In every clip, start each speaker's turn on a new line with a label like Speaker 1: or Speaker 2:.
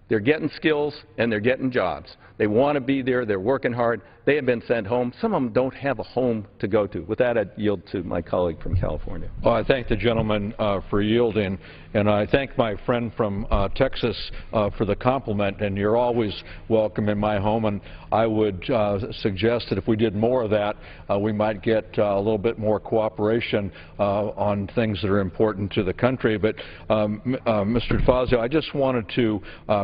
Speaker 1: They're getting skills and they're getting jobs. They want to be there. They're working hard. They have been sent home. Some of them don't have a home to go to. With that, I yield to my colleague from California.
Speaker 2: Well, I thank the gentleman for yielding, and I thank my friend from Texas for the compliment, and you're always welcome in my home, and I would suggest that if we did more of that, we might get a little bit more cooperation on things that are important to the country. But, Mr. DeFazio, I just wanted to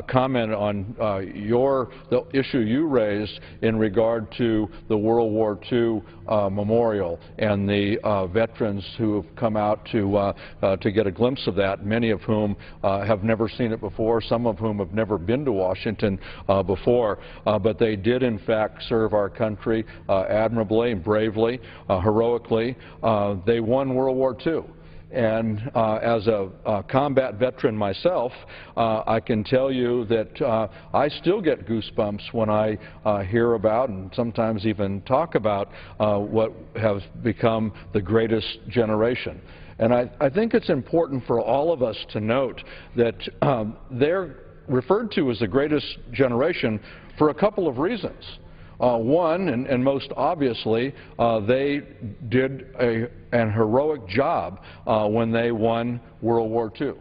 Speaker 2: comment on the issue you raised in regard to the World War II memorial and the veterans who have come out to get a glimpse of that, many of whom have never seen it before, some of whom have never been to Washington before, but they did in fact serve our country admirably and bravely, heroically. They won World War II. And as a combat veteran myself, I can tell you that I still get goosebumps when I hear about and sometimes even talk about what has become the greatest generation. And I think it's important for all of us to note that they're referred to as the greatest generation for a couple of reasons. One, and most obviously, they did an heroic job when they won World War II.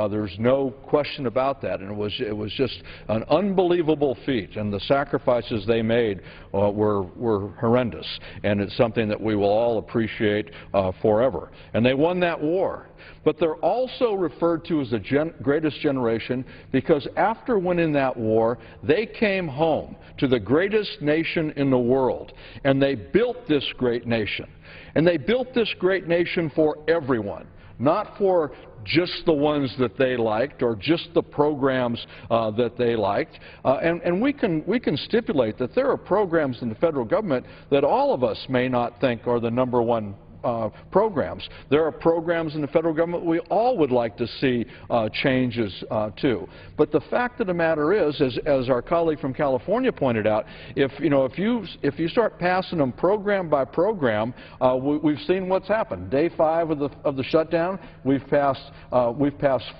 Speaker 2: There's no question about that, and it was just an unbelievable feat, and the sacrifices they made were horrendous, and it's something that we will all appreciate forever. And they won that war. But they're also referred to as the greatest generation because after winning that war, they came home to the greatest nation in the world, and they built this great nation. And they built this great nation for everyone, not for just the ones that they liked or just the programs that they liked. And we can stipulate that there are programs in the federal government that all of us may not think are the #1 programs. There are programs in the federal government we all would like to see changes to. But the fact of the matter is, as our colleague from California pointed out, if you start passing them program by program, we've seen what's happened. Day 5 of the shutdown, we've passed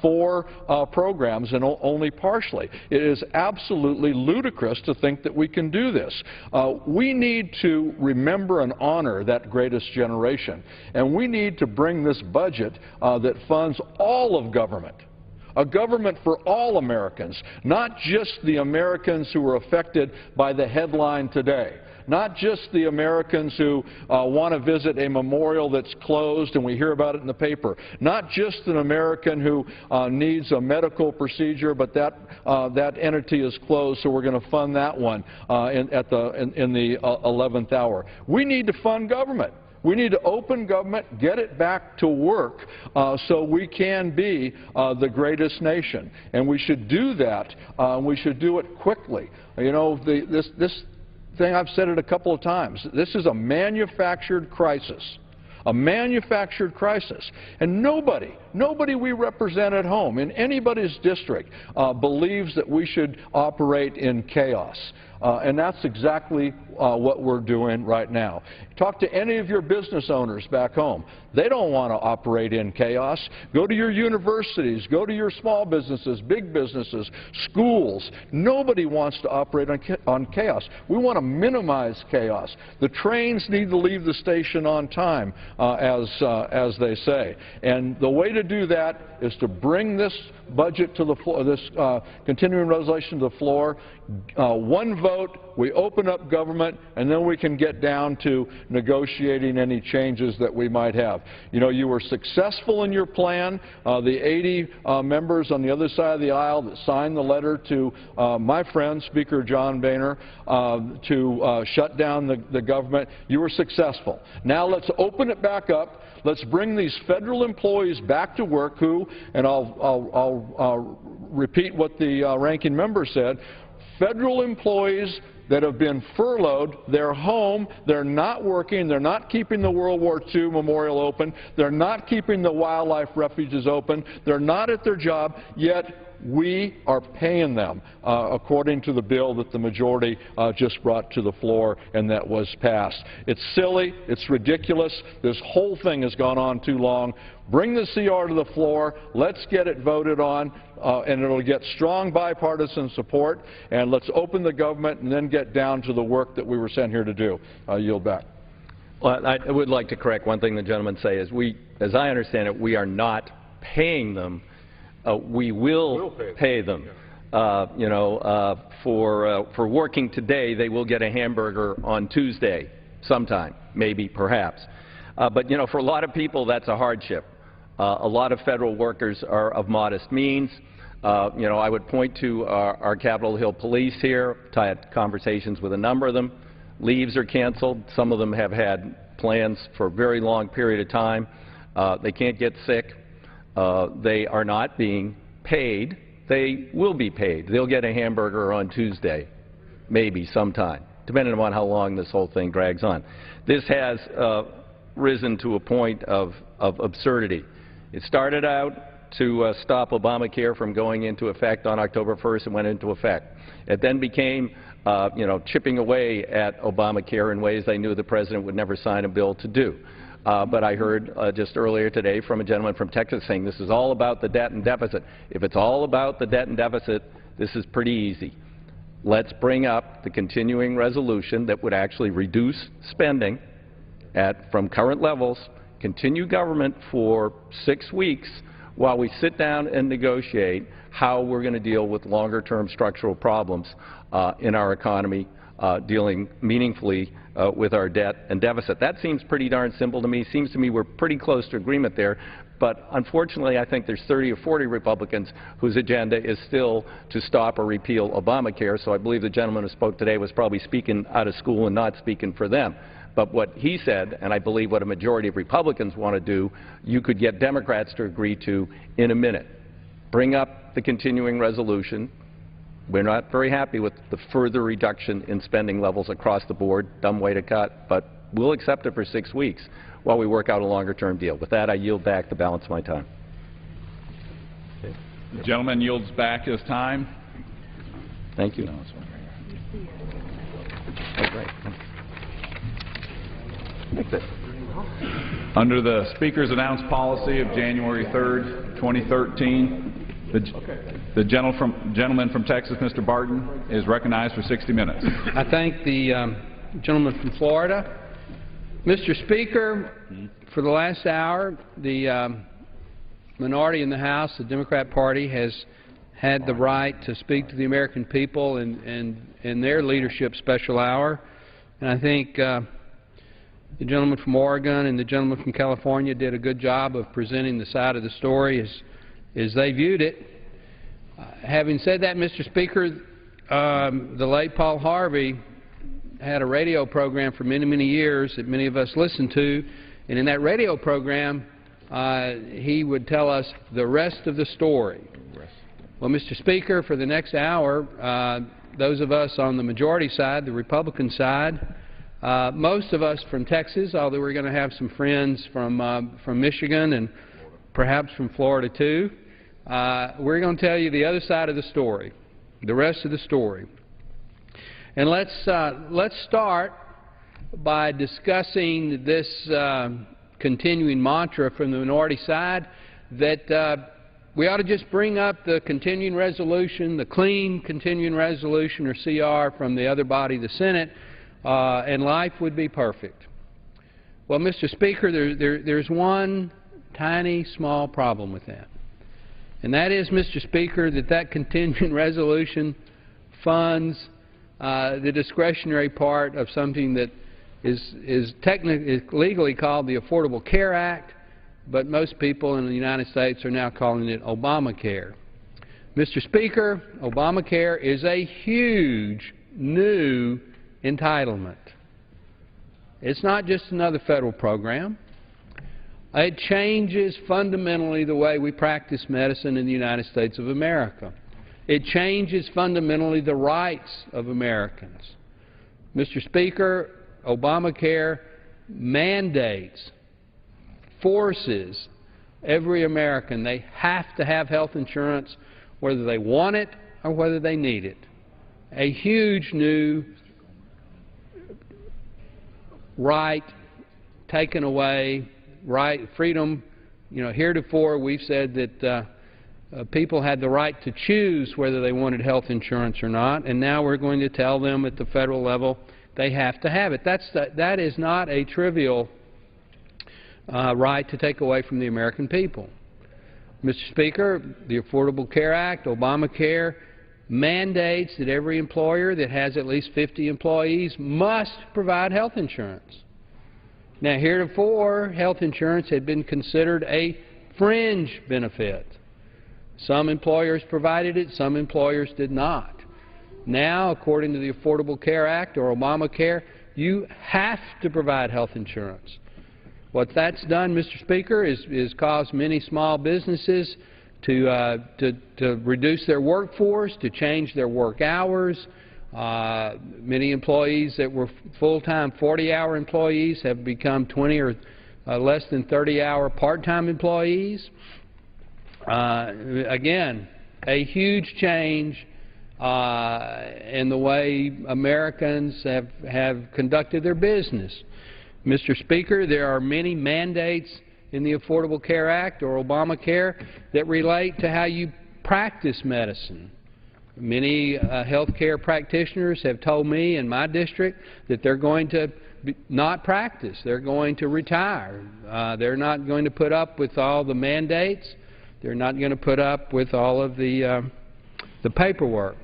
Speaker 2: 4 programs, and only partially. It is absolutely ludicrous to think that we can do this. We need to remember and honor that greatest generation. And we need to bring this budget that funds all of government, a government for all Americans, not just the Americans who are affected by the headline today, not just the Americans who want to visit a memorial that's closed and we hear about it in the paper, not just an American who needs a medical procedure but that entity is closed, so we're going to fund that one in the 11th hour. We need to fund government. We need to open government, get it back to work so we can be the greatest nation. And we should do that. We should do it quickly. You know, this thing, I've said it a couple of times, this is a manufactured crisis. A manufactured crisis. And nobody we represent at home in anybody's district believes that we should operate in chaos. And that's exactly what we're doing right now. Talk to any of your business owners back home. They don't want to operate in chaos. Go to your universities. Go to your small businesses, big businesses, schools. Nobody wants to operate on chaos. We want to minimize chaos. The trains need to leave the station on time, as they say. And the way to do that is to bring this budget to the floor, this continuing resolution to the floor. One vote, we open up government, and then we can get down to negotiating any changes that we might have. You know, you were successful in your plan. The 80 members on the other side of the aisle that signed the letter to my friend, Speaker John Boehner, to shut down the government, you were successful. Now let's open it back up. Let's bring these federal employees back to work who, and I'll repeat what the ranking member said, federal employees that have been furloughed, they're home, they're not working, they're not keeping the World War II memorial open, they're not keeping the wildlife refuges open, they're not at their job, yet we are paying them according to the bill that the majority just brought to the floor and that was passed. It's silly. It's ridiculous. This whole thing has gone on too long. Bring the CR to the floor. Let's get it voted on, and it'll get strong bipartisan support. And let's open the government and then get down to the work that we were sent here to do. I yield back.
Speaker 1: Well, I would like to correct one thing the gentleman say is as I understand it, we are not paying them. We will pay them. For working today, they will get a hamburger on Tuesday sometime, maybe, perhaps. But, for a lot of people, that's a hardship. A lot of federal workers are of modest means. I would point to our Capitol Hill police here. I had conversations with a number of them. Leaves are canceled. Some of them have had plans for a very long period of time. They can't get sick. They are not being paid. They will be paid. They'll get a hamburger on Tuesday, maybe sometime, depending on how long this whole thing drags on. This has risen to a point of absurdity. It started out to stop Obamacare from going into effect on October 1st and went into effect. It then became chipping away at Obamacare in ways they knew the President would never sign a bill to do. But I heard just earlier today from a gentleman from Texas saying this is all about the debt and deficit. If it's all about the debt and deficit, this is pretty easy. Let's bring up the continuing resolution that would actually reduce spending from current levels, continue government for 6 weeks while we sit down and negotiate how we're going to deal with longer-term structural problems in our economy, dealing meaningfully with our debt and deficit. That seems pretty darn simple to me. Seems to me we're pretty close to agreement there. But unfortunately, I think there's 30 or 40 Republicans whose agenda is still to stop or repeal Obamacare. So I believe the gentleman who spoke today was probably speaking out of school and not speaking for them. But what he said, and I believe what a majority of Republicans want to do, you could get Democrats to agree to in a minute. Bring up the continuing resolution. We're not very happy with the further reduction in spending levels across the board. Dumb way to cut, but we'll accept it for 6 weeks while we work out a longer-term deal. With that, I yield back the balance of my time.
Speaker 3: The gentleman yields back his time.
Speaker 1: Thank you.
Speaker 3: Under the Speaker's announced policy of January 3rd, 2013, the gentleman from Texas, Mr. Barton, is recognized for 60 minutes.
Speaker 4: I thank the gentleman from Florida. Mr. Speaker, for the last hour, the minority in the House, the Democrat Party, has had the right to speak to the American people in their leadership special hour. And I think the gentleman from Oregon and the gentleman from California did a good job of presenting the side of the story as they viewed it. Having said that, Mr. Speaker, the late Paul Harvey had a radio program for many, many years that many of us listened to, and in that radio program he would tell us the rest of the story. Well, Mr. Speaker, for the next hour, those of us on the majority side, the Republican side, most of us from Texas, although we're going to have some friends from Michigan and perhaps from Florida too, we're going to tell you the other side of the story, the rest of the story. And let's start by discussing this continuing mantra from the minority side that we ought to just bring up the continuing resolution, the clean continuing resolution or CR from the other body, the Senate, and life would be perfect. Well, Mr. Speaker, there's one tiny, small problem with that. And that is, Mr. Speaker, that continuing resolution funds the discretionary part of something that is legally called the Affordable Care Act, but most people in the United States are now calling it Obamacare. Mr. Speaker, Obamacare is a huge new entitlement. It's not just another federal program. It changes fundamentally the way we practice medicine in the United States of America. It changes fundamentally the rights of Americans. Mr. Speaker, Obamacare mandates, forces every American, they have to have health insurance whether they want it or whether they need it. A huge new right taken away, right, freedom. You know, heretofore we've said that people had the right to choose whether they wanted health insurance or not, and now we're going to tell them at the federal level they have to have it. That is not a trivial right to take away from the American people. Mr. Speaker, the Affordable Care Act, Obamacare, mandates that every employer that has at least 50 employees must provide health insurance. Now, heretofore, health insurance had been considered a fringe benefit. Some employers provided it, some employers did not. Now, according to the Affordable Care Act or Obamacare, you have to provide health insurance. What that's done, Mr. Speaker, is caused many small businesses to reduce their workforce, to change their work hours. Many employees that were full-time 40-hour employees have become 20 or less than 30-hour part-time employees. Again, a huge change in the way Americans have conducted their business. Mr. Speaker, there are many mandates in the Affordable Care Act or Obamacare that relate to how you practice medicine. Many health care practitioners have told me in my district that they're going to not practice. They're going to retire. They're not going to put up with all the mandates. They're not going to put up with all of the paperwork.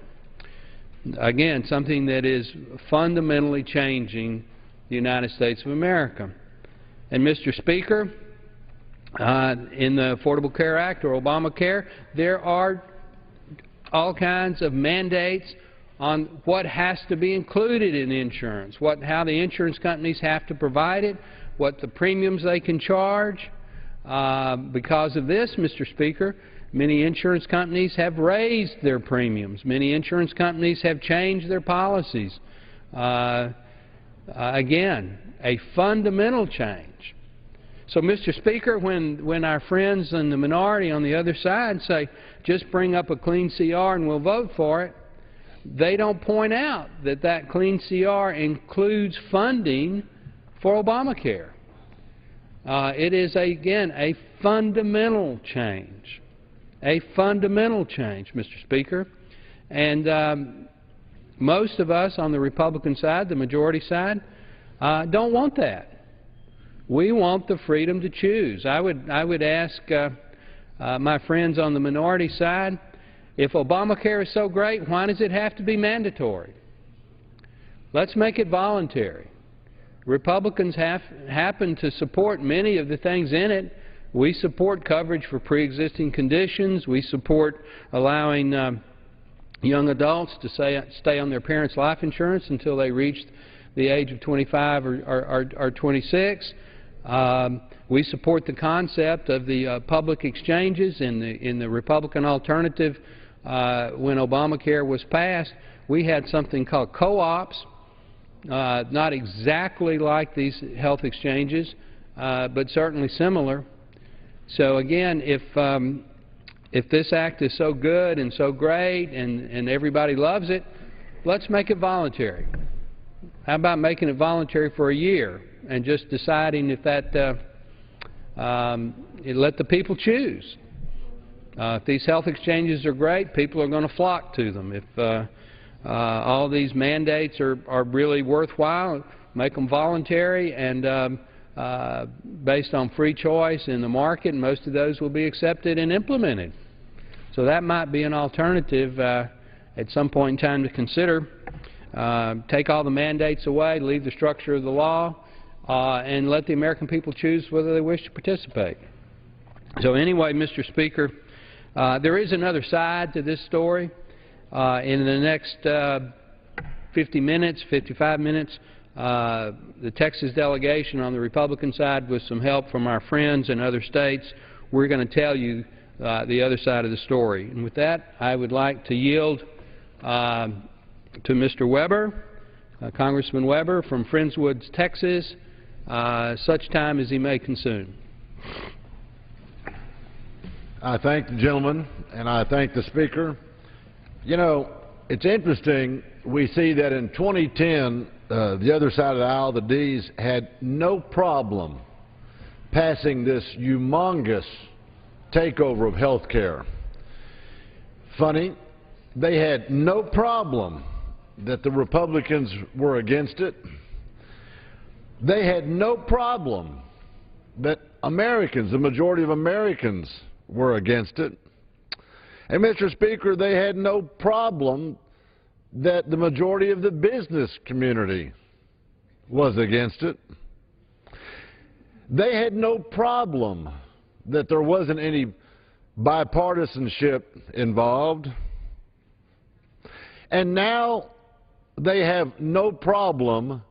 Speaker 4: Again, something that is fundamentally changing the United States of America. And Mr. Speaker, in the Affordable Care Act or Obamacare, there are all kinds of mandates on what has to be included in insurance, how the insurance companies have to provide it, what the premiums they can charge. Because of this, Mr. Speaker, many insurance companies have raised their premiums. Many insurance companies have changed their policies. Again, a fundamental change. So, Mr. Speaker, when our friends in the minority on the other side say, just bring up a clean CR and we'll vote for it, they don't point out that that clean CR includes funding for Obamacare. It is, again, a fundamental change. A fundamental change, Mr. Speaker. And most of us on the Republican side, the majority side, don't want that. We want the freedom to choose. I would ask my friends on the minority side, if Obamacare is so great, why does it have to be mandatory? Let's make it voluntary. Republicans happen to support many of the things in it. We support coverage for pre-existing conditions. We support allowing young adults to stay on their parents' life insurance until they reach the age of 25 or 26. We support the concept of the public exchanges in the Republican alternative. When Obamacare was passed, we had something called co-ops, not exactly like these health exchanges, but certainly similar. So again, if this act is so good and so great and everybody loves it, let's make it voluntary. How about making it voluntary for a year and just deciding if that let the people choose. If these health exchanges are great, people are going to flock to them. If all these mandates are really worthwhile, make them voluntary and based on free choice in the market, and most of those will be accepted and implemented. So that might be an alternative at some point in time to consider. Take all the mandates away, leave the structure of the law, and let the American people choose whether they wish to participate. So anyway, Mr. Speaker, there is another side to this story. In the next 50 minutes, 55 minutes, the Texas delegation on the Republican side, with some help from our friends in other states, we're going to tell you the other side of the story. And with that, I would like to yield to Mr. Weber, Congressman Weber from Friendswood, Texas, such time as he may consume.
Speaker 5: I thank the gentleman, and I thank the Speaker. You know, it's interesting. We see that in 2010, the other side of the aisle, the Ds, had no problem passing this humongous takeover of health care. Funny, they had no problem that the Republicans were against it. They had no problem that Americans, the majority of Americans, were against it. And, Mr. Speaker, they had no problem that the majority of the business community was against it. They had no problem that there wasn't any bipartisanship involved. And now they have no problem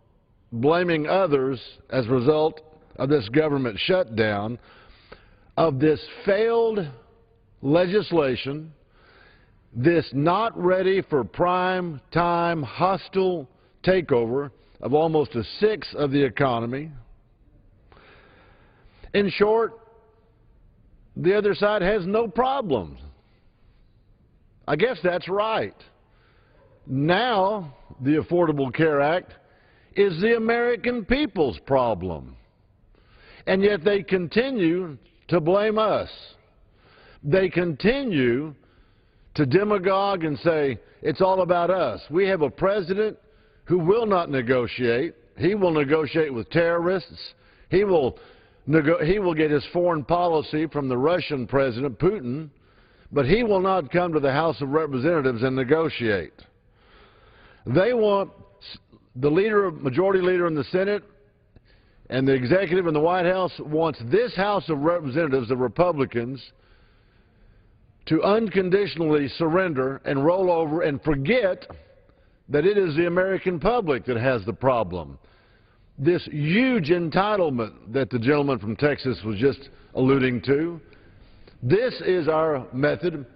Speaker 5: blaming others as a result of this government shutdown, of this failed legislation, this not ready for prime time hostile takeover of almost a sixth of the economy. In short, the other side has no problems. I guess that's right. Now, the Affordable Care Act is the American people's problem. And yet they continue to blame us. They continue to demagogue and say, it's all about us. We have a president who will not negotiate. He will negotiate with terrorists. He will get his foreign policy from the Russian president, Putin, but he will not come to the House of Representatives and negotiate. They want the majority leader in the Senate and the executive in the White House wants this House of Representatives, the Republicans, to unconditionally surrender and roll over and forget that it is the American public that has the problem. This huge entitlement that the gentleman from Texas was just alluding to, this is our method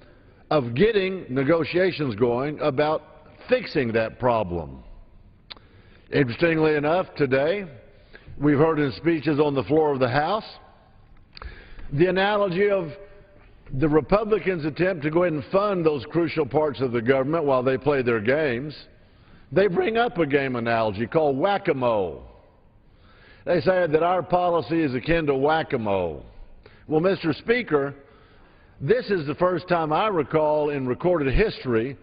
Speaker 5: of getting negotiations going about fixing that problem. Interestingly enough, today, we've heard in speeches on the floor of the House the analogy of the Republicans' attempt to go ahead and fund those crucial parts of the government while they play their games. They bring up a game analogy called whack-a-mole. They say that our policy is akin to whack-a-mole. Well, Mr. Speaker, this is the first time I recall in recorded history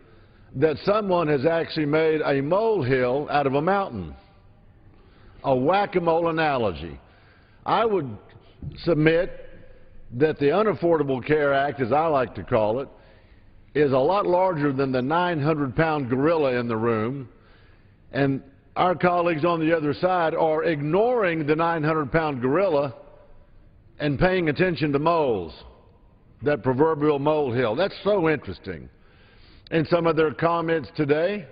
Speaker 5: that someone has actually made a molehill out of a mountain. A whack-a-mole analogy. I would submit that the Unaffordable Care Act, as I like to call it, is a lot larger than the 900-pound gorilla in the room, and our colleagues on the other side are ignoring the 900-pound gorilla and paying attention to moles, that proverbial molehill. That's so interesting. In some of their comments today,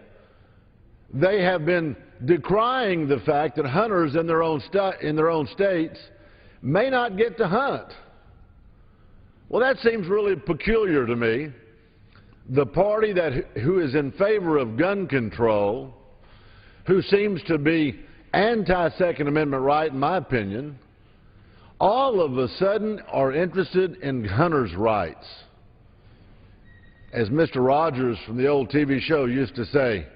Speaker 5: they have been decrying the fact that hunters in their own states may not get to hunt. Well, that seems really peculiar to me. The party who is in favor of gun control, who seems to be anti-Second Amendment right, in my opinion, all of a sudden are interested in hunters' rights. As Mr. Rogers from the old TV show used to say,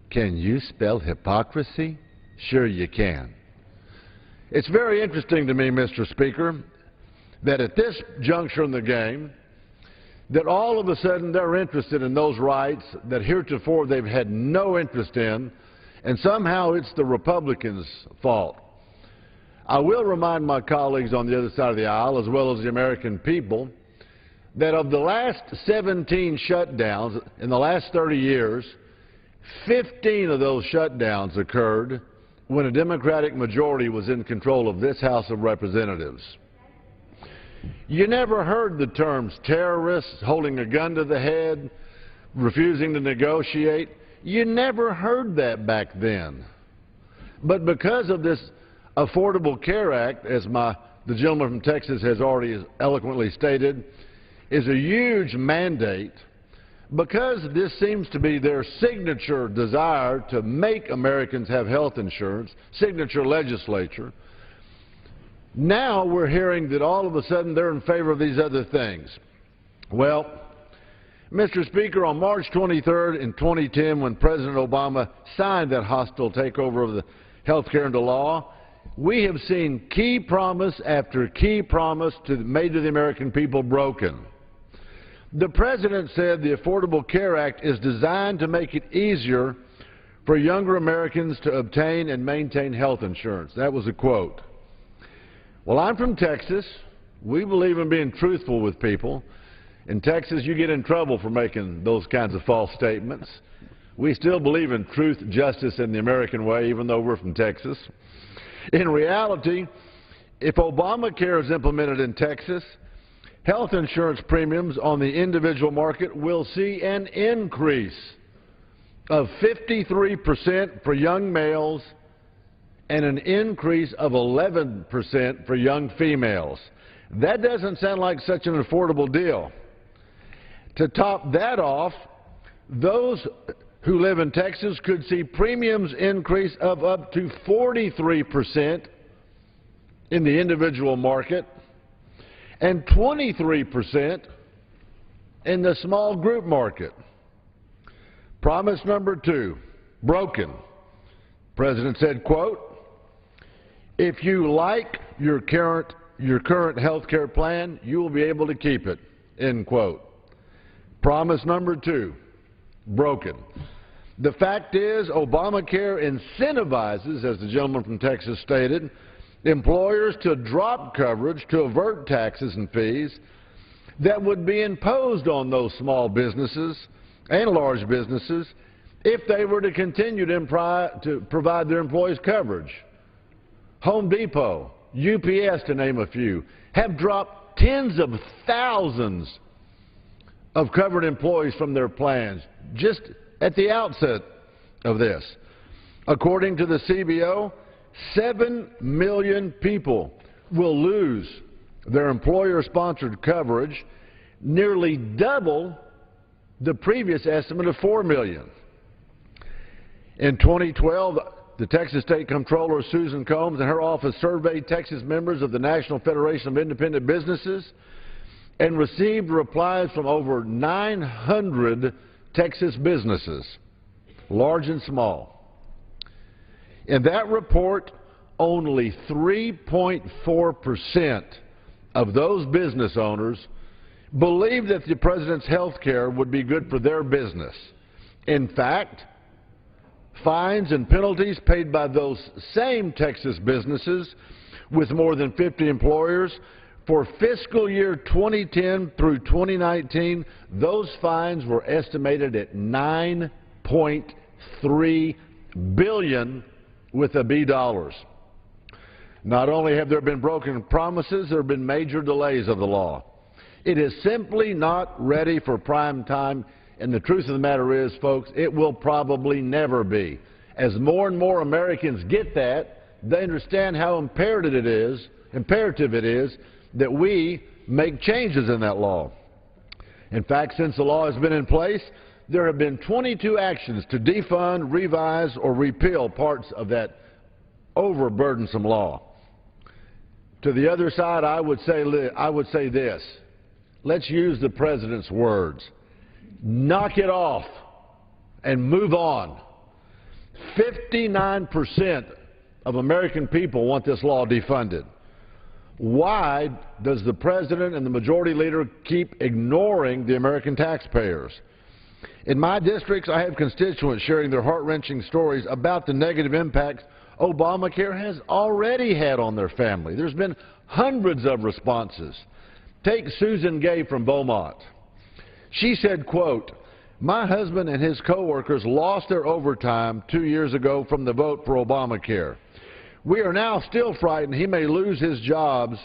Speaker 5: can you spell hypocrisy? Sure you can. It's very interesting to me, Mr. Speaker, that at this juncture in the game, that all of a sudden they're interested in those rights that heretofore they've had no interest in, and somehow it's the Republicans' fault. I will remind my colleagues on the other side of the aisle, as well as the American people, that of the last 17 shutdowns in the last 30 years, 15 of those shutdowns occurred when a Democratic majority was in control of this House of Representatives. You never heard the terms terrorists, holding a gun to the head, refusing to negotiate. You never heard that back then. But because of this Affordable Care Act, as the gentleman from Texas has already eloquently stated, is a huge mandate, because this seems to be their signature desire to make Americans have health insurance, signature legislature. Now we're hearing that all of a sudden they're in favor of these other things. Well, Mr. Speaker, on March 23rd in 2010, when President Obama signed that hostile takeover of the health care into law, we have seen key promise after key promise made to the American people broken. The President said the Affordable Care Act is designed to make it easier for younger Americans to obtain and maintain health insurance. That was a quote. Well, I'm from Texas. We believe in being truthful with people. In Texas, you get in trouble for making those kinds of false statements. We still believe in truth, justice, and the American way, even though we're from Texas. In reality, if Obamacare is implemented in Texas, health insurance premiums on the individual market will see an increase of 53% for young males and an increase of 11% for young females. That doesn't sound like such an affordable deal. To top that off, those who live in Texas could see premiums increase of up to 43% in the individual market and 23% in the small group market. Promise number 2, broken. The President said, quote, "If you like your current health care plan, you will be able to keep it," end quote. Promise number 2, broken. The fact is, Obamacare incentivizes, as the gentleman from Texas stated, employers to drop coverage to avert taxes and fees that would be imposed on those small businesses and large businesses if they were to continue to provide their employees coverage. Home Depot, UPS, to name a few, have dropped tens of thousands of covered employees from their plans just at the outset of this. According to the CBO, 7 million people will lose their employer-sponsored coverage, nearly double the previous estimate of 4 million. In 2012, the Texas State Comptroller Susan Combs and her office surveyed Texas members of the National Federation of Independent Businesses and received replies from over 900 Texas businesses, large and small. In that report, only 3.4% of those business owners believe that the President's health care would be good for their business. In fact, fines and penalties paid by those same Texas businesses with more than 50 employers for fiscal year 2010 through 2019, those fines were estimated at $9.3 billion with a B dollars. Not only have there been broken promises, there have been major delays of the law. It is simply not ready for prime time, and the truth of the matter is, folks, it will probably never be. As more and more Americans get that, they understand how imperative it is that we make changes in that law. In fact, since the law has been in place, there have been 22 actions to defund, revise, or repeal parts of that overburdensome law. To the other side, I would say this. Let's use the President's words. Knock it off and move on. 59% of American people want this law defunded. Why does the President and the Majority Leader keep ignoring the American taxpayers? In my districts, I have constituents sharing their heart-wrenching stories about the negative impacts Obamacare has already had on their family. There's been hundreds of responses. Take Susan Gay from Beaumont. She said, quote, "My husband and his coworkers lost their overtime 2 years ago from the vote for Obamacare. We are now still frightened he may lose his jobs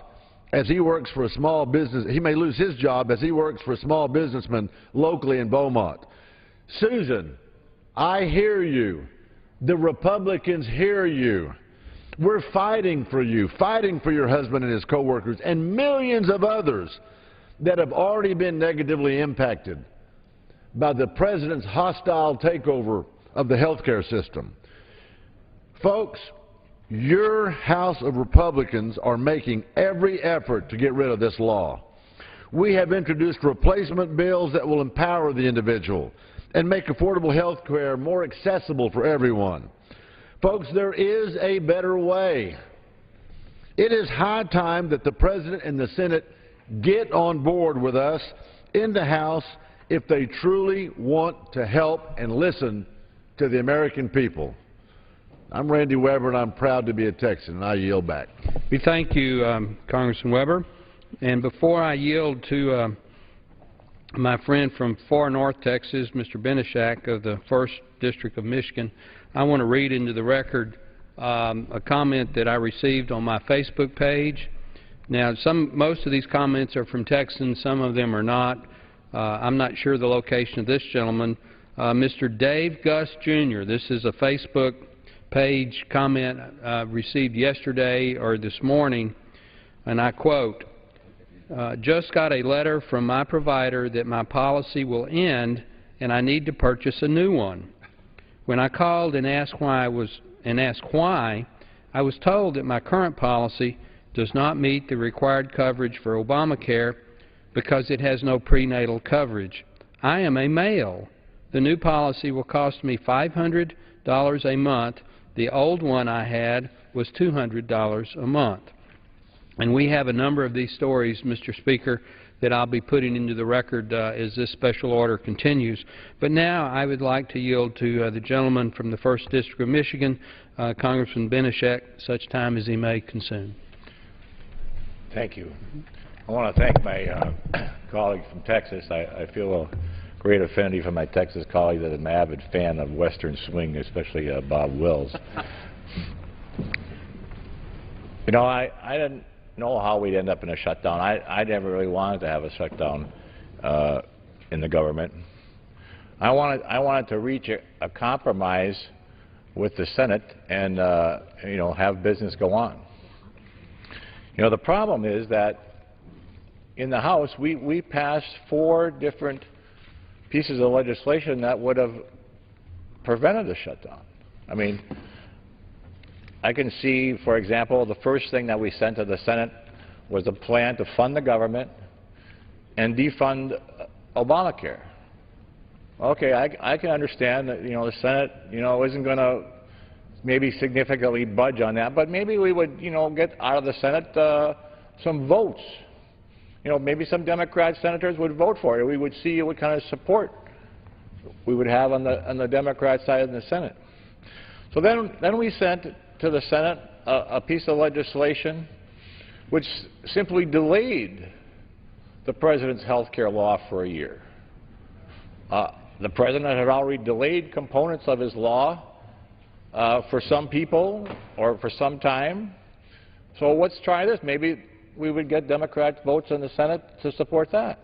Speaker 5: as he works for a small business. He may lose his job as he works for a small businessman locally in Beaumont." Susan, I hear you. The Republicans hear you. We're fighting for you, fighting for your husband and his coworkers and millions of others that have already been negatively impacted by the President's hostile takeover of the health care system. Folks, your House of Republicans are making every effort to get rid of this law. We have introduced replacement bills that will empower the individual and make affordable health care more accessible for everyone. Folks, there is a better way. It is high time that the President and the Senate get on board with us in the House if they truly want to help and listen to the American people. I'm Randy Weber, and I'm proud to be a Texan, and I yield back.
Speaker 4: We thank you, Congressman Weber. And before I yield to my friend from far north Texas, Mr. Benishak of the 1st District of Michigan, I want to read into the record a comment that I received on my Facebook page. Now, most of these comments are from Texans, some of them are not. I'm not sure the location of this gentleman. Mr. Dave Gus, Jr., this is a Facebook page comment received yesterday or this morning, and I quote, just got a letter from my provider that my policy will end and I need to purchase a new one. When I called and asked why, I was told that my current policy does not meet the required coverage for Obamacare because it has no prenatal coverage. I am a male. The new policy will cost me $500 a month. The old one I had was $200 a month. And we have a number of these stories, Mr. Speaker, that I'll be putting into the record as this special order continues. But now I would like to yield to the gentleman from the 1st District of Michigan, Congressman Benishak, such time as he may consume.
Speaker 6: Thank you. I want to thank my colleague from Texas. I feel a great affinity for my Texas colleague that is an avid fan of Western swing, especially Bob Wills. You know, I didn't know how we'd end up in a shutdown. I never really wanted to have a shutdown in the government. I wanted to reach a compromise with the Senate and you know, have business go on. You know, the problem is that in the House we passed 4 different pieces of legislation that would have prevented a shutdown. I mean, I can see, for example, the first thing that we sent to the Senate was a plan to fund the government and defund Obamacare. Okay, I can understand that, you know, the Senate, you know, isn't going to maybe significantly budge on that, but maybe we would, you know, get out of the Senate some votes. You know, maybe some Democrat senators would vote for it. We would see what kind of support we would have on the Democrat side of the Senate. So then we sent to the Senate a piece of legislation which simply delayed the President's health care law for a year. The President had already delayed components of his law for some people or for some time. So let's try this. Maybe we would get Democrat votes in the Senate to support that.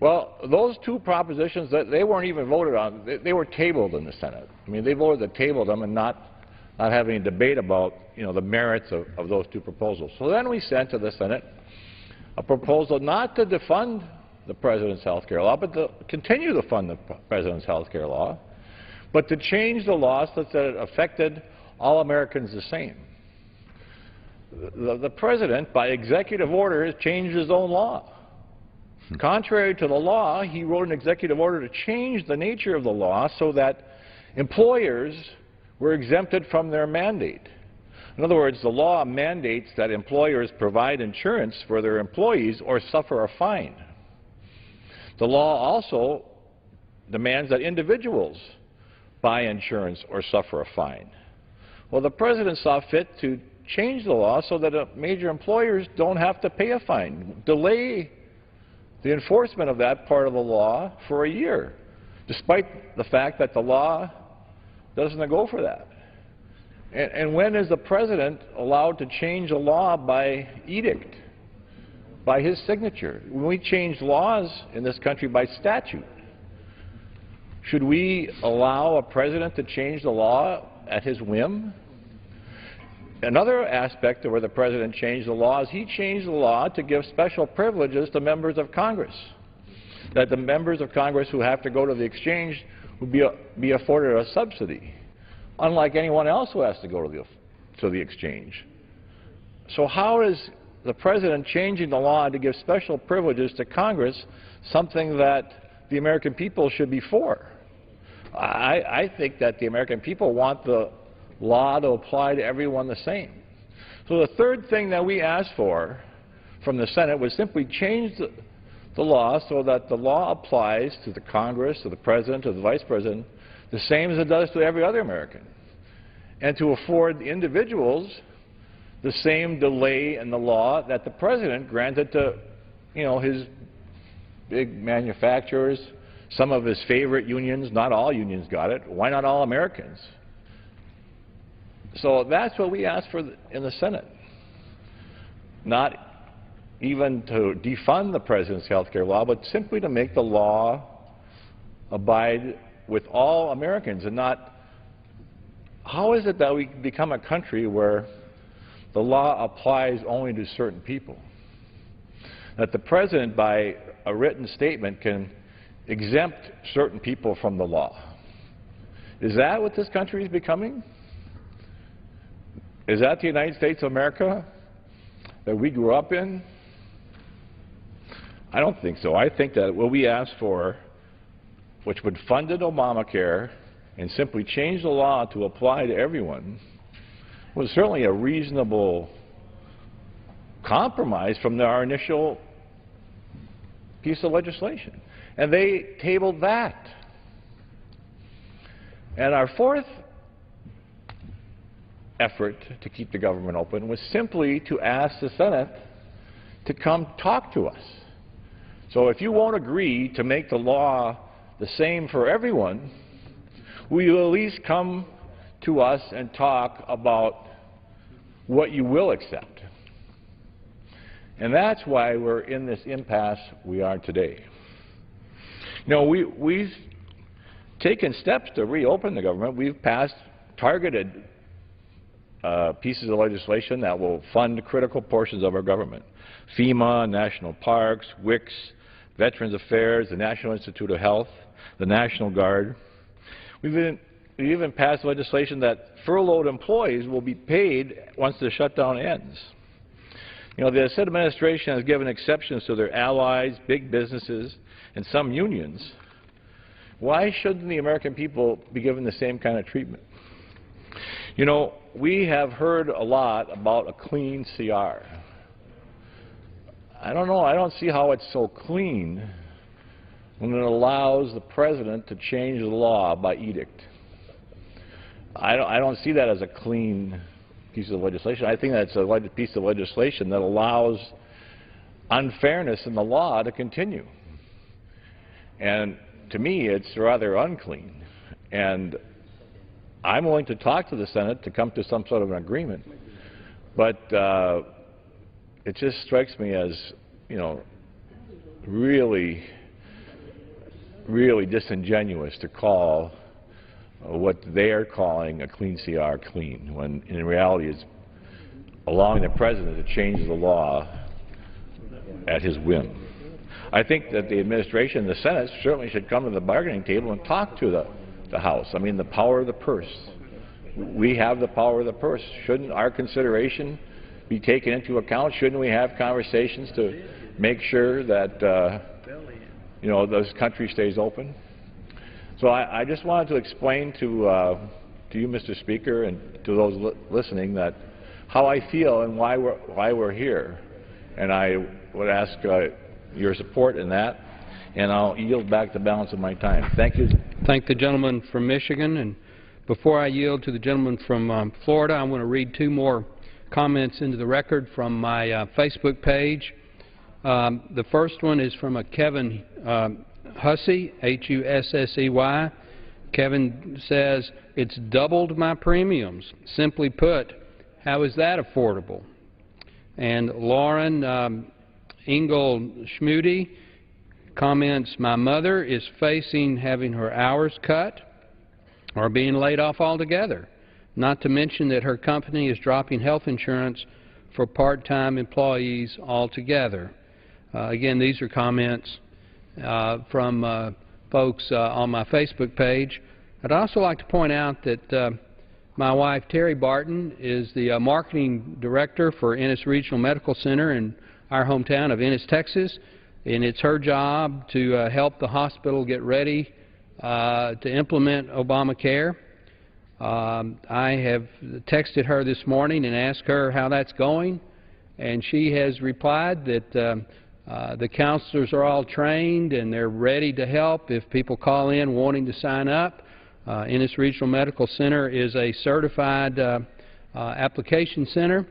Speaker 6: Well, those 2 propositions, they weren't even voted on. They were tabled in the Senate. I mean, they voted to table them and not have any debate about, you know, the merits of those 2 proposals. So then we sent to the Senate a proposal not to defund the President's health care law, but to continue to fund the President's health care law, but to change the law such that it affected all Americans the same. The President, by executive order, has changed his own law. Contrary to the law, he wrote an executive order to change the nature of the law so that employers were exempted from their mandate. In other words, the law mandates that employers provide insurance for their employees or suffer a fine. The law also demands that individuals buy insurance or suffer a fine. Well, the President saw fit to change the law so that major employers don't have to pay a fine, delay the enforcement of that part of the law for a year, despite the fact that the law doesn't go for that. And when is the President allowed to change a law by edict, by his signature? When we change laws in this country by statute, should we allow a President to change the law at his whim? Another aspect of where the President changed the law is he changed the law to give special privileges to members of Congress, that the members of Congress who have to go to the exchange would be afforded a subsidy, unlike anyone else who has to go to the exchange. So how is the President changing the law to give special privileges to Congress, something that the American people should be for. I think that the American people want the law to apply to everyone the same. So the third thing that we asked for from the Senate was simply change the law so that the law applies to the Congress, to the President, to the Vice President, the same as it does to every other American, and to afford the individuals the same delay in the law that the President granted to, his big manufacturers, some of his favorite unions. Not all unions got it. Why not all Americans? So that's what we asked for in the Senate. Not even to defund the President's health care law, but simply to make the law abide with all Americans and not, how is it that we become a country where the law applies only to certain people? That the President, by a written statement, can exempt certain people from the law. Is that what this country is becoming? Is that the United States of America that we grew up in? I don't think so. I think that what we asked for, which would fund Obamacare and simply change the law to apply to everyone, was certainly a reasonable compromise from our initial piece of legislation. And they tabled that. And our fourth effort to keep the government open was simply to ask the Senate to come talk to us. So if you won't agree to make the law the same for everyone, will you at least come to us and talk about what you will accept? And that's why we're in this impasse we are today. We've taken steps to reopen the government. We've passed targeted pieces of legislation that will fund critical portions of our government. FEMA, national parks, WICS, Veterans Affairs, the National Institute of Health, the National Guard. We even passed legislation that furloughed employees will be paid once the shutdown ends. The Assad administration has given exceptions to their allies, big businesses, and some unions. Why shouldn't the American people be given the same kind of treatment? We have heard a lot about a clean CR. I don't know. I don't see how it's so clean when it allows the President to change the law by edict. I don't see that as a clean piece of legislation. I think that's a piece of legislation that allows unfairness in the law to continue. And to me, it's rather unclean. And I'm willing to talk to the Senate to come to some sort of an agreement. But it just strikes me as, really, really disingenuous to call what they are calling a clean CR clean, when in reality it's allowing the President to change the law at his whim. I think that the administration and the Senate certainly should come to the bargaining table and talk to the House. I mean, the power of the purse. We have the power of the purse. Shouldn't our consideration be taken into account? Shouldn't we have conversations to make sure that this country stays open? So I just wanted to explain to you, Mr. Speaker, and to those listening, that how I feel and why we're here. And I would ask your support in that, and I'll yield back the balance of my time. Thank you.
Speaker 4: Thank the gentleman from Michigan. And before I yield to the gentleman from Florida, I want to read two more comments into the record from my Facebook page. The first one is from a Kevin Hussey, H-U-S-S-E-Y. Kevin says, "It's doubled my premiums. Simply put, how is that affordable?" And Lauren Engel Schmudy comments, "My mother is facing having her hours cut or being laid off altogether, not to mention that her company is dropping health insurance for part-time employees altogether." Again, these are comments from folks on my Facebook page. I'd also like to point out that My wife, Terry Barton, is the marketing director for Ennis Regional Medical Center in our hometown of Ennis, Texas, and it's her job to help the hospital get ready to implement Obamacare. I have texted her this morning and asked her how that's going, and she has replied that the counselors are all trained and they're ready to help if people call in wanting to sign up. Ennis Regional Medical Center is a certified application center,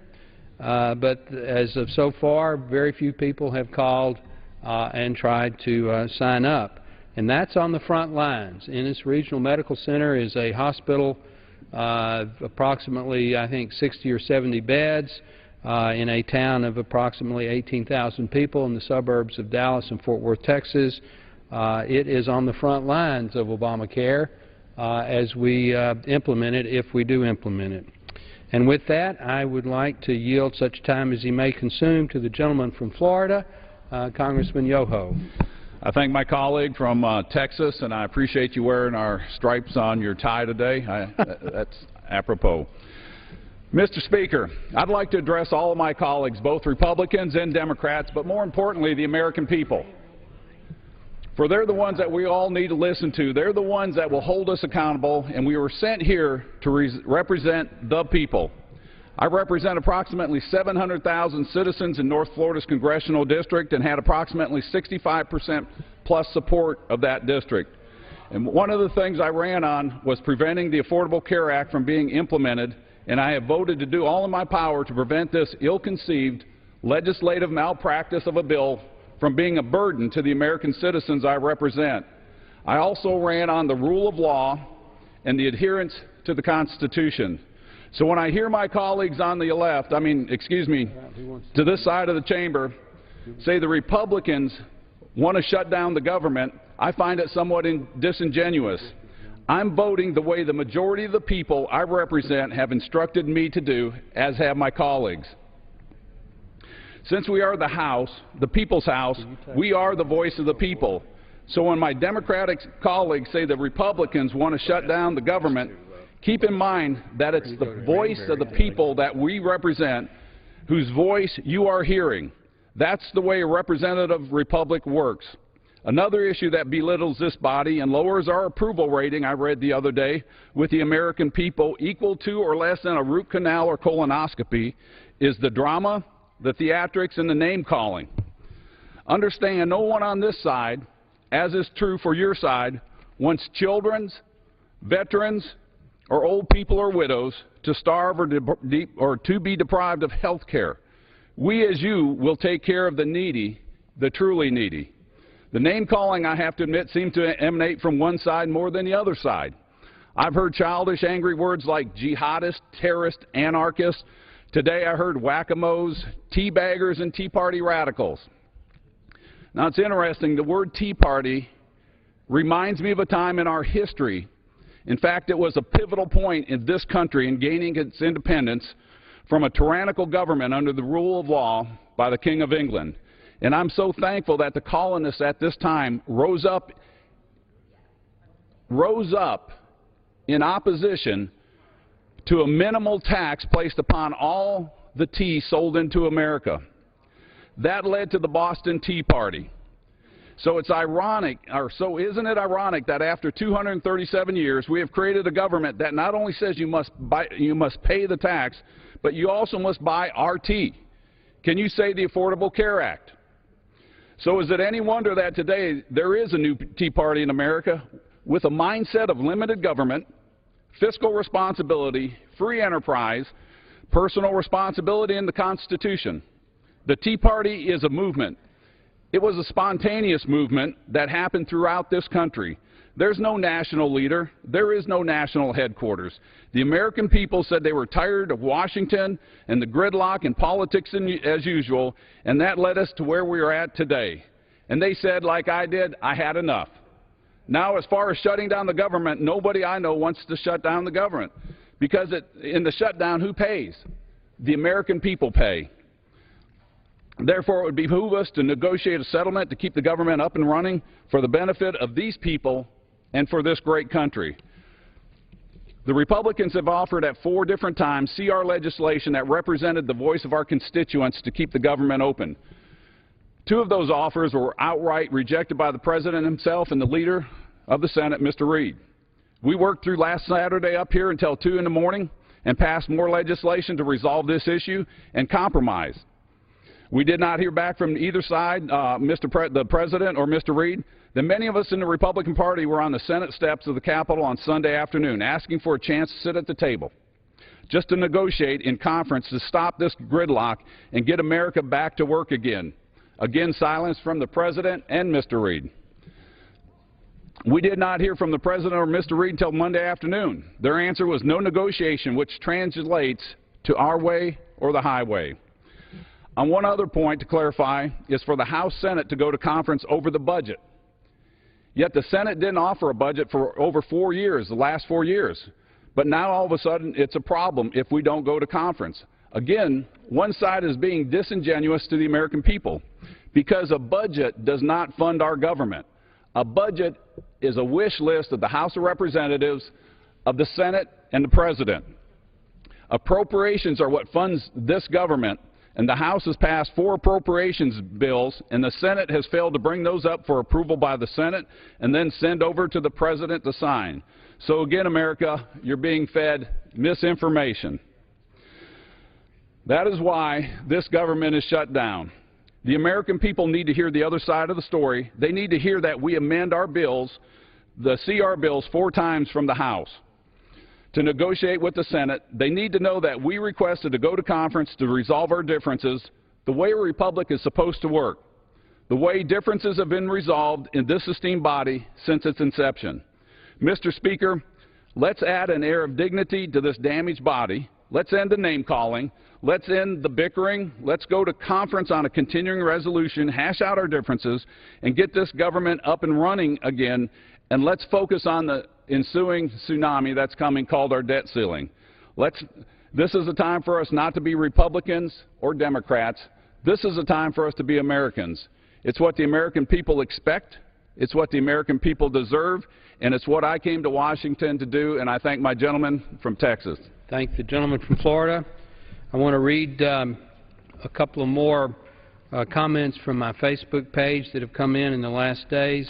Speaker 4: but as of so far, very few people have called and tried to sign up. And that's on the front lines. Ennis Regional Medical Center is a hospital approximately, I think, 60 or 70 beds in a town of approximately 18,000 people in the suburbs of Dallas and Fort Worth, Texas. It is on the front lines of Obamacare as we implement it, if we do implement it. And with that, I would like to yield such time as he may consume to the gentleman from Florida, Congressman Yoho.
Speaker 3: I thank my colleague from Texas, and I appreciate you wearing our stripes on your tie today. That's apropos. Mr. Speaker, I'd like to address all of my colleagues, both Republicans and Democrats, but more importantly, the American people. For they're the ones that we all need to listen to. They're the ones that will hold us accountable, and we were sent here to represent the people. I represent approximately 700,000 citizens in North Florida's congressional district and had approximately 65% plus support of that district. And one of the things I ran on was preventing the Affordable Care Act from being implemented, and I have voted to do all in my power to prevent this ill-conceived legislative malpractice of a bill from being a burden to the American citizens I represent. I also ran on the rule of law and the adherence to the Constitution. So when I hear my colleagues on the left, to this side of the chamber, say the Republicans want to shut down the government, I find it somewhat disingenuous. I'm voting the way the majority of the people I represent have instructed me to do, as have my colleagues. Since we are the House, the people's House, we are the voice of the people. So when my Democratic colleagues say the Republicans want to shut down the government, keep in mind that it's the voice of the people that we represent, whose voice you are hearing. That's the way a representative republic works. Another issue that belittles this body and lowers our approval rating, I read the other day, with the American people equal to or less than a root canal or colonoscopy, is the drama, the theatrics, and the name-calling. Understand, no one on this side, as is true for your side, wants children, veterans, or old people or widows to starve or to be deprived of health care. We, as you, will take care of the needy, the truly needy. The name-calling, I have to admit, seems to emanate from one side more than the other side. I've heard childish, angry words like jihadist, terrorist, anarchist. Today I heard whack-a-moles, teabaggers, and Tea Party radicals. Now it's interesting, the word Tea Party reminds me of a time in our history. In fact, it was a pivotal point in this country in gaining its independence from a tyrannical government under the rule of law by the King of England. And I'm so thankful that the colonists at this time rose up in opposition to a minimal tax placed upon all the tea sold into America. That led to the Boston Tea Party. So it's ironic, or so isn't it ironic, that after 237 years we have created a government that not only says you must pay the tax, but you also must buy our tea. Can you say the Affordable Care Act? So is it any wonder that today there is a new Tea Party in America with a mindset of limited government, fiscal responsibility, free enterprise, personal responsibility, and the Constitution? The Tea Party is a movement. It was a spontaneous movement that happened throughout this country. There's no national leader. There is no national headquarters. The American people said they were tired of Washington and the gridlock and politics as usual, and that led us to where we are at today. And they said, like I did, I had enough. Now, as far as shutting down the government, nobody I know wants to shut down the government, because in the shutdown, who pays? The American people pay. Therefore, it would behoove us to negotiate a settlement to keep the government up and running for the benefit of these people and for this great country. The Republicans have offered at 4 different times CR legislation that represented the voice of our constituents to keep the government open. 2 of those offers were outright rejected by the President himself and the Leader of the Senate, Mr. Reid. We worked through last Saturday up here until 2 in the morning and passed more legislation to resolve this issue and compromise. We did not hear back from either side, the President or Mr. Reid. Then many of us in the Republican Party were on the Senate steps of the Capitol on Sunday afternoon asking for a chance to sit at the table, just to negotiate in conference to stop this gridlock and get America back to work again. Again, silence from the President and Mr. Reid. We did not hear from the President or Mr. Reid until Monday afternoon. Their answer was no negotiation, which translates to our way or the highway. On one other point to clarify is for the House Senate to go to conference over the budget. Yet the Senate didn't offer a budget for over 4 years, the last 4 years. But now all of a sudden it's a problem if we don't go to conference. Again, one side is being disingenuous to the American people because a budget does not fund our government. A budget is a wish list of the House of Representatives, of the Senate, and the President. Appropriations are what funds this government, and the House has passed 4 appropriations bills, and the Senate has failed to bring those up for approval by the Senate and then send over to the President to sign. So again, America, you're being fed misinformation. That is why this government is shut down. The American people need to hear the other side of the story. They need to hear that we amend our bills, the CR bills, 4 times from the House to negotiate with the Senate. They need to know that we requested to go to conference to resolve our differences the way a republic is supposed to work, the way differences have been resolved in this esteemed body since its inception. Mr. Speaker, let's add an air of dignity to this damaged body. Let's end the name-calling. Let's end the bickering. Let's go to conference on a continuing resolution, hash out our differences, and get this government up and running again. And let's focus on the ensuing tsunami that's coming called our debt ceiling. This is a time for us not to be Republicans or Democrats. This is a time for us to be Americans. It's what the American people expect. It's what the American people deserve. And it's what I came to Washington to do. And I thank my gentleman from Texas.
Speaker 4: Thank the gentleman from Florida. I want to read a couple of more comments from my Facebook page that have come in the last days.